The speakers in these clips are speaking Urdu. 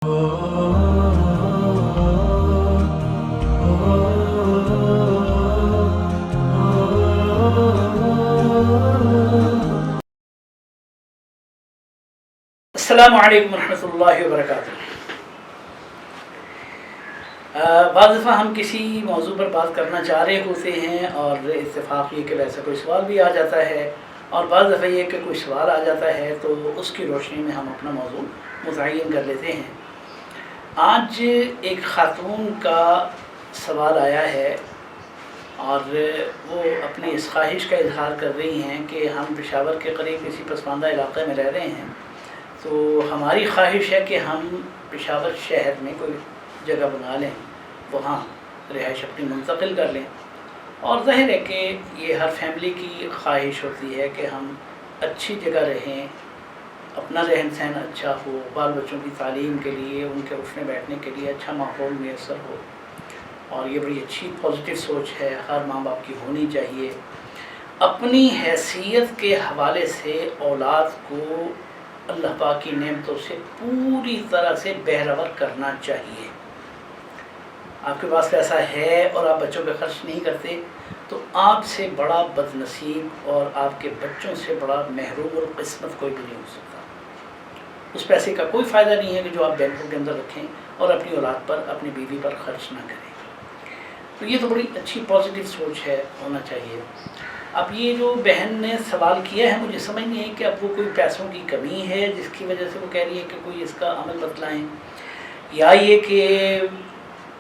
السلام علیکم ورحمۃ اللہ وبرکاتہ۔ بعض دفعہ ہم کسی موضوع پر بات کرنا چاہ رہے ہوتے ہیں اور اتفاق یہ کہ ویسا کوئی سوال بھی آ جاتا ہے، اور بعض دفعہ یہ کہ کوئی سوال آ جاتا ہے تو اس کی روشنی میں ہم اپنا موضوع متعین کر لیتے ہیں۔ آج ایک خاتون کا سوال آیا ہے اور وہ اپنی اس خواہش کا اظہار کر رہی ہیں کہ ہم پشاور کے قریب کسی پسماندہ علاقے میں رہ رہے ہیں، تو ہماری خواہش ہے کہ ہم پشاور شہر میں کوئی جگہ بنا لیں، وہاں رہائش اپنی منتقل کر لیں۔ اور ظاہر ہے کہ یہ ہر فیملی کی خواہش ہوتی ہے کہ ہم اچھی جگہ رہیں، اپنا رہن سہن اچھا ہو، بال بچوں کی تعلیم کے لیے، ان کے اٹھنے بیٹھنے کے لیے اچھا ماحول میسر ہو، اور یہ بڑی اچھی پازیٹیو سوچ ہے، ہر ماں باپ کی ہونی چاہیے۔ اپنی حیثیت کے حوالے سے اولاد کو اللہ پاک کی نعمتوں سے پوری طرح سے بہرور کرنا چاہیے۔ آپ کے پاس پیسہ ہے اور آپ بچوں پہ خرچ نہیں کرتے تو آپ سے بڑا بد نصیب اور آپ کے بچوں سے بڑا محروم القسمت کوئی بھی نہیں ہو سکتا۔ اس پیسے کا کوئی فائدہ نہیں ہے کہ جو آپ بینکوں کے اندر رکھیں اور اپنی اولاد پر، اپنی بیوی پر خرچ نہ کریں۔ تو یہ تو بڑی اچھی پازیٹیو سوچ ہے، ہونا چاہیے۔ اب یہ جو بہن نے سوال کیا ہے، مجھے سمجھ نہیں ہے کہ اب وہ کوئی پیسوں کی کمی ہے جس کی وجہ سے وہ کہہ رہی ہے کہ کوئی اس کا عمل بتلائیں، یا یہ کہ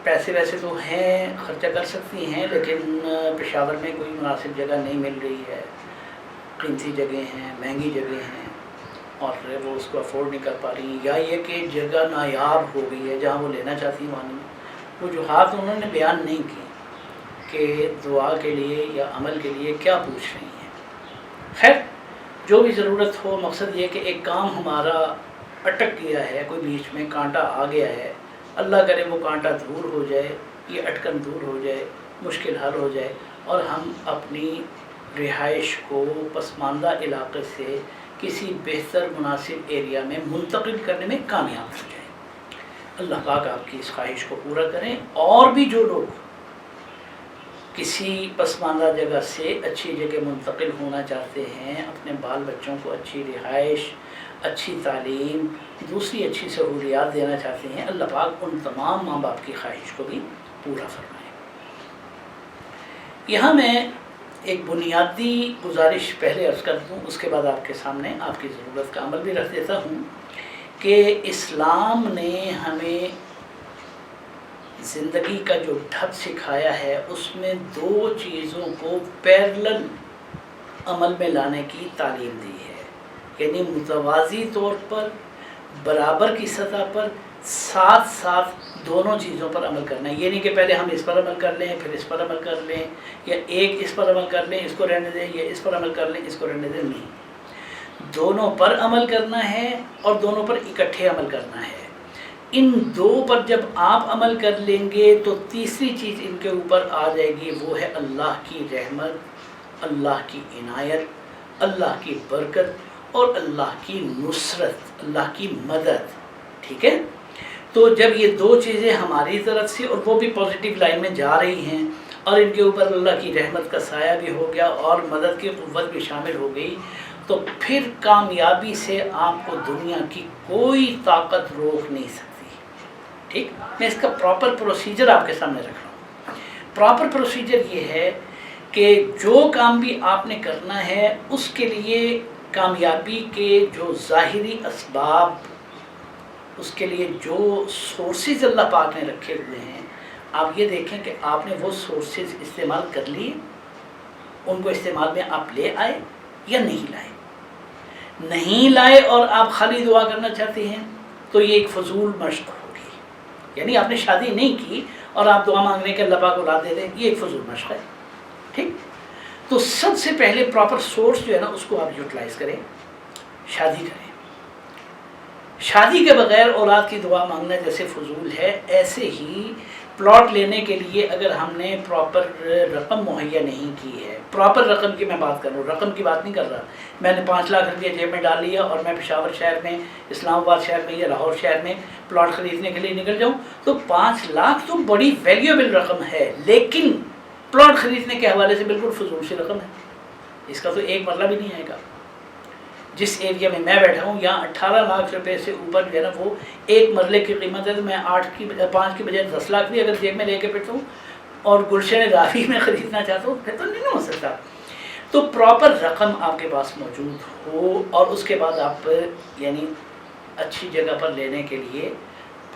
پیسے ویسے تو ہیں، خرچہ کر سکتی ہیں، لیکن پشاور میں کوئی مناسب جگہ نہیں مل رہی ہے، قیمتی جگہیں ہیں، مہنگی جگہیں ہیں، اور وہ اس کو افورڈ نہیں کر پا رہی، یا یہ کہ جگہ نایاب ہو گئی ہے جہاں وہ لینا چاہتی ہیں وہاں نہیں۔ وجوہات انہوں نے بیان نہیں کی کہ دعا کے لیے یا عمل کے لیے کیا پوچھ رہی ہیں۔ خیر، جو بھی ضرورت ہو، مقصد یہ کہ ایک کام ہمارا اٹک گیا ہے، کوئی بیچ میں کانٹا آ گیا ہے، اللہ کرے وہ کانٹا دور ہو جائے، یہ اٹکن دور ہو جائے، مشکل حل ہو جائے، اور ہم اپنی رہائش کو پسماندہ علاقے سے کسی بہتر مناسب ایریا میں منتقل کرنے میں کامیاب ہو جائیں۔ اللہ پاک آپ کی اس خواہش کو پورا کریں، اور بھی جو لوگ کسی پسماندہ جگہ سے اچھی جگہ منتقل ہونا چاہتے ہیں، اپنے بال بچوں کو اچھی رہائش، اچھی تعلیم، دوسری اچھی سہولیات دینا چاہتے ہیں، اللہ پاک ان تمام ماں باپ کی خواہش کو بھی پورا فرمائے۔ یہاں میں ایک بنیادی گزارش پہلے عرض کر دوں، اس کے بعد آپ کے سامنے آپ کی ضرورت کا عمل بھی رکھ دیتا ہوں کہ اسلام نے ہمیں زندگی کا جو ڈھب سکھایا ہے، اس میں دو چیزوں کو پیرلل عمل میں لانے کی تعلیم دی ہے، یعنی متوازی طور پر، برابر کی سطح پر، ساتھ ساتھ دونوں چیزوں پر عمل کرنا ہے۔ یہ نہیں کہ پہلے ہم اس پر عمل کر لیں پھر اس پر عمل کر لیں، یا ایک اس پر عمل کر لیں اس کو رہنے دیں، یا اس پر عمل کر لیں اس کو رہنے دیں، نہیں، دونوں پر عمل کرنا ہے اور دونوں پر اکٹھے عمل کرنا ہے۔ ان دو پر جب آپ عمل کر لیں گے تو تیسری چیز ان کے اوپر آ جائے گی، وہ ہے اللہ کی رحمت، اللہ کی عنایت، اللہ کی برکت اور اللہ کی نصرت، اللہ کی مدد۔ ٹھیک ہے؟ تو جب یہ دو چیزیں ہماری طرف سے اور وہ بھی پازیٹیو لائن میں جا رہی ہیں، اور ان کے اوپر اللہ کی رحمت کا سایہ بھی ہو گیا اور مدد کی قوت بھی شامل ہو گئی، تو پھر کامیابی سے آپ کو دنیا کی کوئی طاقت روک نہیں سکتی۔ ٹھیک، میں اس کا پراپر پروسیجر آپ کے سامنے رکھ رہا ہوں۔ پراپر پروسیجر یہ ہے کہ جو کام بھی آپ نے کرنا ہے، اس کے لیے کامیابی کے جو ظاہری اسباب، اس کے لیے جو سورسز اللہ پاک نے رکھے ہوئے ہیں، آپ یہ دیکھیں کہ آپ نے وہ سورسز استعمال کر لیے، ان کو استعمال میں آپ لے آئے یا نہیں لائے۔ نہیں لائے اور آپ خالی دعا کرنا چاہتے ہیں تو یہ ایک فضول مشق ہوگی، یعنی آپ نے شادی نہیں کی اور آپ دعا مانگنے کے اللہ پاک اولاد دے دیں، یہ ایک فضول مشق ہے۔ ٹھیک، تو سب سے پہلے پراپر سورس جو ہے نا، اس کو آپ یوٹیلائز کریں، شادی کریں۔ شادی کے بغیر اولاد کی دعا مانگنا جیسے فضول ہے، ایسے ہی پلاٹ لینے کے لیے اگر ہم نے پراپر رقم مہیا نہیں کی ہے، پراپر رقم کی میں بات کر رہا ہوں، رقم کی بات نہیں کر رہا، میں نے 5 لاکھ روپیہ جیب میں ڈال لیا اور میں پشاور شہر میں، اسلام آباد شہر میں یا لاہور شہر میں پلاٹ خریدنے کے لیے نکل جاؤں، تو 5 لاکھ تو بڑی ویلیوبل رقم ہے، لیکن پلاٹ خریدنے کے حوالے سے بالکل فضول سی رقم ہے، اس کا تو ایک مطلب ہی نہیں آئے گا۔ جس ایریا میں بیٹھا ہوں یہاں 18 لاکھ روپے سے اوپر جو ہے نا وہ ایک مرلے کی قیمت ہے، تو میں 5 کی بجائے 10 لاکھ بھی اگر جیب میں لے کے پھرتا ہوں اور گلشن راوی میں خریدنا چاہتا ہوں پھر تو نہیں ہو سکتا۔ تو پراپر رقم آپ کے پاس موجود ہو اور اس کے بعد آپ یعنی اچھی جگہ پر لینے کے لیے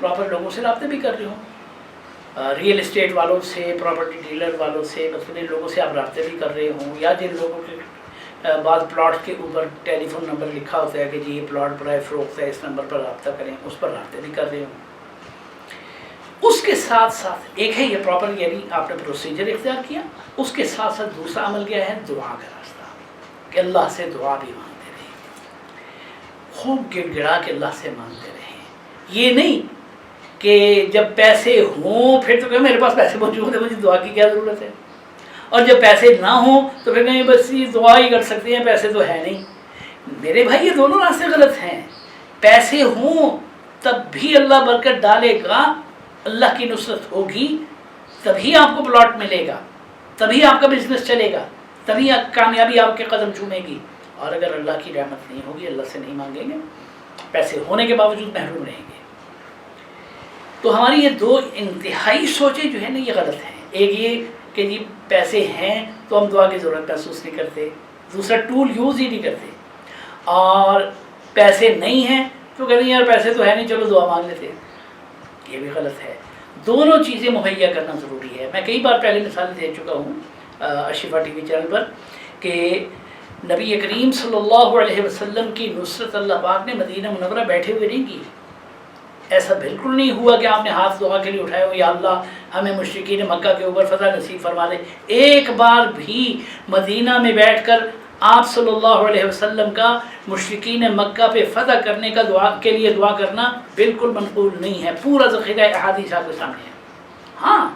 پراپر لوگوں سے رابطے بھی کر رہے ہوں، ریئل اسٹیٹ والوں سے، پراپرٹی ڈیلر والوں سے، مختلف لوگوں سے آپ رابطے بھی کر رہے ہوں، یا جن لوگوں کے بعض پلاٹ کے اوپر ٹیلی فون نمبر لکھا ہوتا ہے کہ جی یہ پلاٹ برائے فروخت ہے، اس نمبر پر رابطہ کریں، اس پر رابطے بھی کر رہے ہوں۔ اس کے ساتھ ساتھ ایک ہے یہ پراپر یعنی آپ نے پروسیجر اختیار کیا، اس کے ساتھ ساتھ دوسرا عمل کیا ہے، دعا کا راستہ، کہ اللہ سے دعا بھی مانگتے رہیں، خوب گڑ گڑا کے اللہ سے مانگتے رہیں۔ یہ نہیں کہ جب پیسے ہوں پھر تو کہ میرے پاس پیسے موجود ہیں مجھے دعا کی کیا ضرورت ہے، اور جب پیسے نہ ہوں تو پھر نہیں بس یہ دعا ہی کر سکتے ہیں، پیسے تو ہے نہیں۔ میرے بھائی یہ دونوں راستے غلط ہیں، پیسے ہوں تب بھی اللہ برکت ڈالے گا، اللہ کی نصرت ہوگی تبھی آپ کو پلاٹ ملے گا، تبھی آپ کا بزنس چلے گا، تبھی کامیابی آپ کے قدم چومے گی، اور اگر اللہ کی رحمت نہیں ہوگی، اللہ سے نہیں مانگیں گے، پیسے ہونے کے باوجود محروم رہیں گے۔ تو ہماری یہ دو انتہائی سوچیں جو ہیں نا یہ غلط ہیں، ایک یہ کہ جی پیسے ہیں تو ہم دعا کی ضرورت محسوس نہیں کرتے، دوسرا ٹول یوز ہی نہیں کرتے، اور پیسے نہیں ہیں تو کہتے ہیں یار پیسے تو ہے نہیں چلو دعا مانگ لیتے، یہ بھی غلط ہے۔ دونوں چیزیں مہیا کرنا ضروری ہے۔ میں کئی بار پہلے مثال دے چکا ہوں اشفا ٹی وی چینل پر کہ نبی کریم صلی اللہ علیہ وسلم کی نصرت اللہ پاک نے مدینہ منورہ بیٹھے ہوئے نہیں کی، ایسا بالکل نہیں ہوا کہ آپ نے ہاتھ دعا کے لیے اٹھائے ہو یا اللہ ہمیں مشرکین مکہ کے اوپر فتح نصیب فرما دے۔ ایک بار بھی مدینہ میں بیٹھ کر آپ صلی اللہ علیہ وسلم کا مشرکین مکہ پہ فتح کرنے کا دعا کے لیے دعا کرنا بالکل منقول نہیں ہے، پورا ذخیرہ احادیث آپ کے سامنے ہے۔ ہاں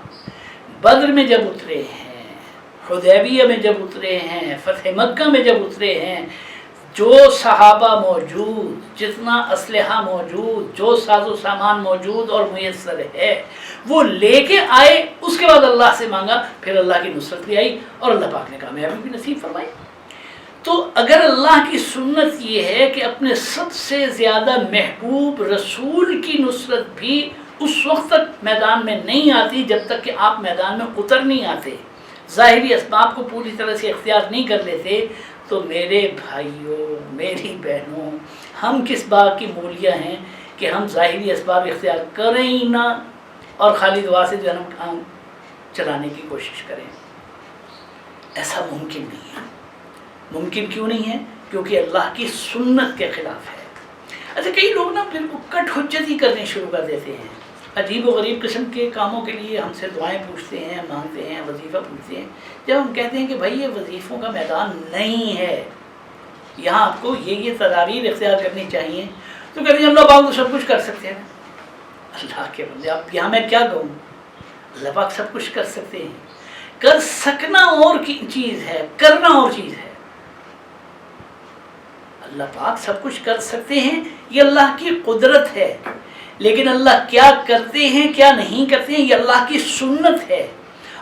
بدر میں جب اترے ہیں، حدیبیہ میں جب اترے ہیں، فتح مکہ میں جب اترے ہیں، جو صحابہ موجود، جتنا اسلحہ موجود، جو ساز و سامان موجود اور میسر ہے وہ لے کے آئے، اس کے بعد اللہ سے مانگا، پھر اللہ کی نصرت بھی آئی اور اللہ پاک نے کامیابی بھی نصیب فرمائی۔ تو اگر اللہ کی سنت یہ ہے کہ اپنے سب سے زیادہ محبوب رسول کی نصرت بھی اس وقت تک میدان میں نہیں آتی جب تک کہ آپ میدان میں اتر نہیں آتے، ظاہری اسباب کو پوری طرح سے اختیار نہیں کر لیتے، تو میرے بھائیوں، میری بہنوں، ہم کس بات کی مولیاں ہیں کہ ہم ظاہری اسباب اختیار کریں ہی نہ اور خالی دعا سے جو ہے ہم کام چلانے کی کوشش کریں۔ ایسا ممکن نہیں ہے۔ ممکن کیوں نہیں ہے؟ کیونکہ اللہ کی سنت کے خلاف ہے۔ اچھا کئی لوگ نا بالکل کٹ حجت ہی کرنے شروع کر دیتے ہیں، عجیب و غریب قسم کے کاموں کے لیے ہم سے دعائیں پوچھتے ہیں، مانگتے ہیں، وظیفہ پوچھتے ہیں۔ جب ہم کہتے ہیں کہ بھائی یہ وظیفوں کا میدان نہیں ہے، یہاں آپ کو یہ تدابیر اختیار کرنی چاہیے، تو کہتے ہیں اللہ پاک تو سب کچھ کر سکتے ہیں۔ اللہ کے بندے اب یہاں میں کیا کہوں، اللہ پاک سب کچھ کر سکتے ہیں، کر سکنا اور چیز ہے، کرنا اور چیز ہے۔ اللہ پاک سب کچھ کر سکتے ہیں، یہ اللہ کی قدرت ہے، لیکن اللہ کیا کرتے ہیں کیا نہیں کرتے ہیں یہ اللہ کی سنت ہے،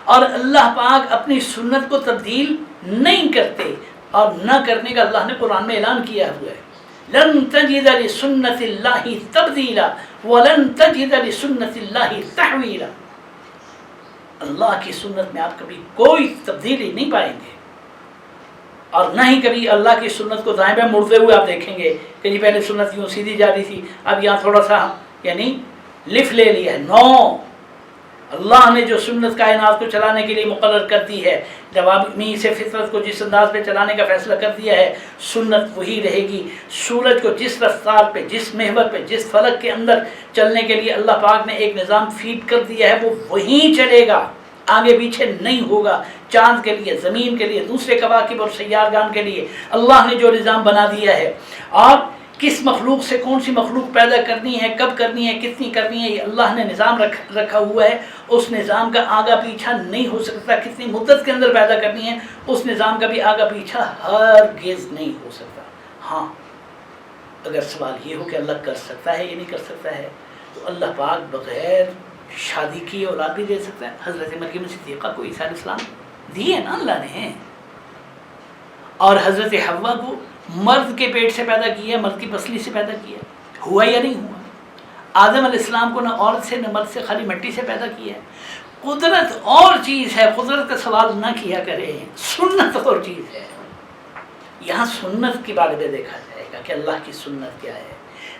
اور اللہ پاک اپنی سنت کو تبدیل نہیں کرتے، اور نہ کرنے کا اللہ نے قرآن میں اعلان کیا ہوا ہے، لن تجد لسنت اللہ تبدیلا ولن تجد لسنت اللہ تحویلا۔ اللہ کی سنت میں آپ کبھی کوئی تبدیلی نہیں پائیں گے، اور نہ ہی کبھی اللہ کی سنت کو دائیں بائیں مڑتے ہوئے آپ دیکھیں گے کہ جی پہلے سنت یوں سیدھی جا رہی تھی، اب یہاں تھوڑا سا یعنی لفٹ لے لیا ہے۔ نو، اللہ نے جو سنت کائنات کو چلانے کے لیے مقرر کر دی ہے، جب آدمی سے فطرت کو جس انداز پہ چلانے کا فیصلہ کر دیا ہے، سنت وہی رہے گی۔ سورج کو جس رفتار پہ، جس محور پہ، جس فلک کے اندر چلنے کے لیے اللہ پاک نے ایک نظام فیڈ کر دیا ہے، وہ وہیں چلے گا، آگے پیچھے نہیں ہوگا۔ چاند کے لیے، زمین کے لیے، دوسرے کواکب اور سیارگان کے لیے اللہ نے جو نظام بنا دیا ہے، اور کس مخلوق سے کون سی مخلوق پیدا کرنی ہے، کب کرنی ہے، کتنی کرنی ہے، یہ اللہ نے نظام رکھا ہوا ہے. اس نظام کا آگا پیچھا نہیں ہو سکتا. کتنی مدت کے اندر پیدا کرنی ہے، اس نظام کا بھی آگا پیچھا ہرگز نہیں ہو سکتا. ہاں اگر سوال یہ ہو کہ اللہ کر سکتا ہے یا نہیں کر سکتا ہے، تو اللہ پاک بغیر شادی کی اولاد بھی دے سکتا ہے. حضرت مریم صدیقہ کو عیسیٰ علیہ السلام دی ہے نا اللہ نے، اور حضرت حوا کو مرد کے پیٹ سے پیدا کیا، مرد کی پسلی سے پیدا کیا. ہوا یا نہیں ہوا؟ آدم علیہ السلام کو نہ عورت سے نہ مرد سے، خالی مٹی سے پیدا کیا ہے. قدرت اور چیز ہے، قدرت کا سوال نہ کیا کرے. سنت اور چیز ہے. یہاں سنت کے بارے میں دیکھا جائے گا کہ اللہ کی سنت کیا ہے.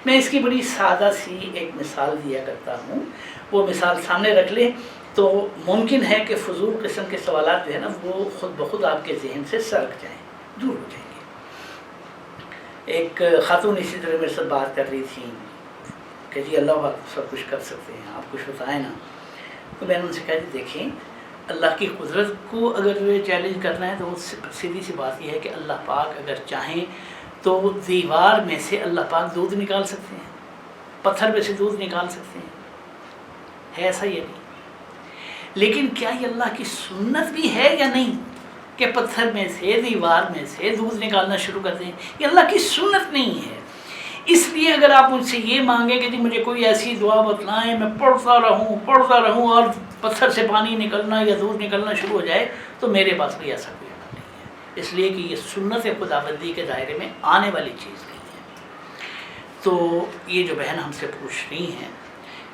میں اس کی بڑی سادہ سی ایک مثال دیا کرتا ہوں، وہ مثال سامنے رکھ لیں تو ممکن ہے کہ فضول قسم کے سوالات جو ہے نا وہ خود بخود آپ کے ذہن سے سرک جائیں، دور ہو جائیں گے. ایک خاتون اسی طرح میرے ساتھ بات کر رہی تھی کہ جی اللہ آپ سب کچھ کر سکتے ہیں، آپ کچھ بتائیں نا. تو میں نے ان سے کہا جی دیکھیں، اللہ کی قدرت کو اگر چیلنج کرنا ہے تو وہ سیدھی سی بات یہ ہے کہ اللہ پاک اگر چاہیں تو دیوار میں سے اللہ پاک دودھ نکال سکتے ہیں، پتھر میں سے دودھ نکال سکتے ہیں. ہے ایسا یا نہیں؟ لیکن کیا یہ اللہ کی سنت بھی ہے یا نہیں کہ پتھر میں سے، دیوار میں سے دودھ نکالنا شروع کر دیں؟ یہ اللہ کی سنت نہیں ہے. اس لیے اگر آپ مجھ سے یہ مانگیں کہ جی مجھے کوئی ایسی دعا بتلائیں، میں پڑھتا رہوں اور پتھر سے پانی نکلنا یا دودھ نکلنا شروع ہو جائے، تو میرے پاس بھی ایسا کوئی عمل نہیں ہے. اس لیے کہ یہ سنت خداوندی کے دائرے میں آنے والی چیز نہیں ہے. تو یہ جو بہن ہم سے پوچھ رہی ہیں،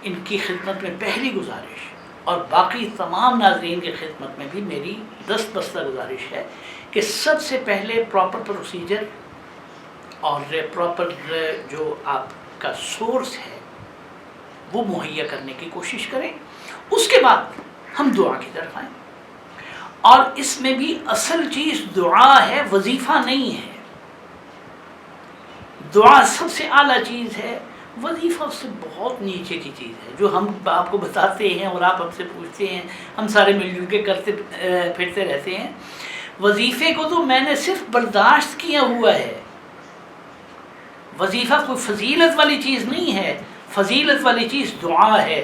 ان کی خدمت میں پہلی گزارش، اور باقی تمام ناظرین کی خدمت میں بھی میری دست بستہ گزارش ہے کہ سب سے پہلے پراپر پروسیجر اور پراپر جو آپ کا سورس ہے وہ مہیا کرنے کی کوشش کریں. اس کے بعد ہم دعا کی طرف آئیں. اور اس میں بھی اصل چیز دعا ہے، وظیفہ نہیں ہے. دعا سب سے اعلیٰ چیز ہے، وظیفہ اس سے بہت نیچے کی چیز ہے جو ہم آپ کو بتاتے ہیں اور آپ ہم سے پوچھتے ہیں، ہم سارے مل جل کے کرتے پھرتے رہتے ہیں. وظیفے کو تو میں نے صرف برداشت کیا ہوا ہے. وظیفہ کوئی فضیلت والی چیز نہیں ہے. فضیلت والی چیز دعا ہے،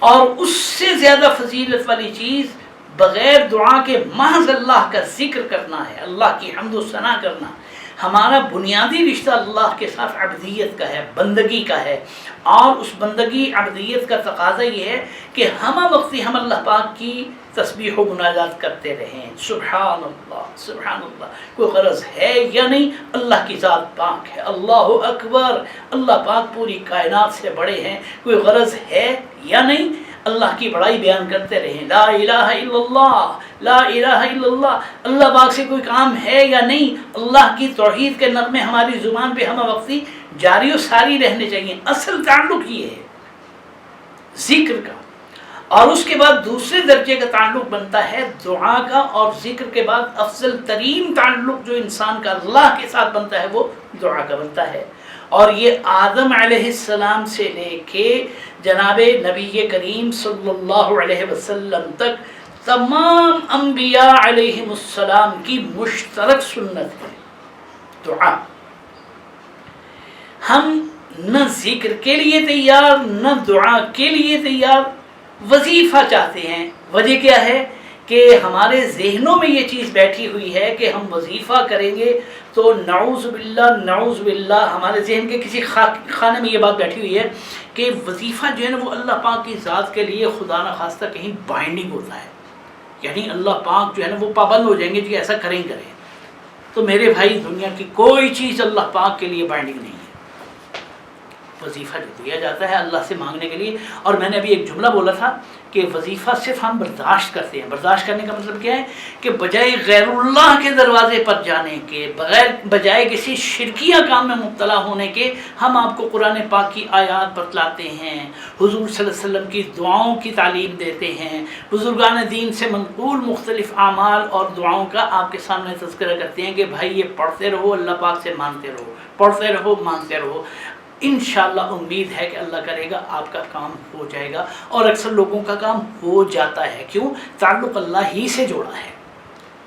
اور اس سے زیادہ فضیلت والی چیز بغیر دعا کے محض اللہ کا ذکر کرنا ہے، اللہ کی حمد و ثنا کرنا. ہمارا بنیادی رشتہ اللہ کے ساتھ عبدیت کا ہے، بندگی کا ہے، اور اس بندگی عبدیت کا تقاضا یہ ہے کہ ہم وقتی ہم اللہ پاک کی تسبیح و مناجات کرتے رہیں. سبحان اللہ سبحان اللہ. کوئی غرض ہے یا نہیں؟ اللہ کی ذات پاک ہے. اللہ اکبر. اللہ پاک پوری کائنات سے بڑے ہیں. کوئی غرض ہے یا نہیں؟ اللہ کی بڑائی بیان کرتے رہیں. لا الہ الا اللہ لا الہ الا اللہ. اللہ پاک سے کوئی کام ہے یا نہیں؟ اللہ کی توحید کے نغمے ہماری زبان پہ ہم وقتی جاری و ساری رہنے چاہیے. اصل تعلق یہ ہے ذکر کا. اور اس کے بعد دوسرے درجے کا تعلق بنتا ہے دعا کا، اور ذکر کے بعد افضل ترین تعلق جو انسان کا اللہ کے ساتھ بنتا ہے وہ دعا کا بنتا ہے. اور یہ آدم علیہ السلام سے لے کے جناب نبی کریم صلی اللہ علیہ وسلم تک تمام انبیاء علیہم السلام کی مشترک سنت ہے دعا. ہم نہ ذکر کے لیے تیار، نہ دعا کے لیے تیار، وظیفہ چاہتے ہیں. وجہ کیا ہے کہ ہمارے ذہنوں میں یہ چیز بیٹھی ہوئی ہے کہ ہم وظیفہ کریں گے تو نعوذ باللہ ہمارے ذہن کے کسی خانے میں یہ بات بیٹھی ہوئی ہے کہ وظیفہ جو ہے نا وہ اللہ پاک کی ذات کے لیے خدا نہ خواستہ کہیں بائنڈنگ ہوتا ہے، یعنی اللہ پاک جو ہے نا وہ پابند ہو جائیں گے کہ ایسا کریں. تو میرے بھائی دنیا کی کوئی چیز اللہ پاک کے لیے بائنڈنگ نہیں ہے. وظیفہ جو دیا جاتا ہے اللہ سے مانگنے کے لیے. اور میں نے ابھی ایک جملہ بولا تھا کہ وظیفہ صرف ہم برداشت کرتے ہیں. برداشت کرنے کا مطلب کیا ہے کہ بجائے غیر اللہ کے دروازے پر جانے کے، بجائے کسی شرکیہ کام میں مبتلا ہونے کے، ہم آپ کو قرآن پاک کی آیات بتلاتے ہیں، حضور صلی اللہ علیہ وسلم کی دعاؤں کی تعلیم دیتے ہیں، بزرگان دین سے منقول مختلف اعمال اور دعاؤں کا آپ کے سامنے تذکرہ کرتے ہیں کہ بھائی یہ پڑھتے رہو، اللہ پاک سے مانگتے رہو، پڑھتے رہو، مانگتے رہو. انشاءاللہ امید ہے کہ اللہ کرے گا آپ کا کام ہو جائے گا. اور اکثر لوگوں کا کام ہو جاتا ہے. کیوں؟ تعلق اللہ ہی سے جوڑا ہے.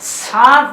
7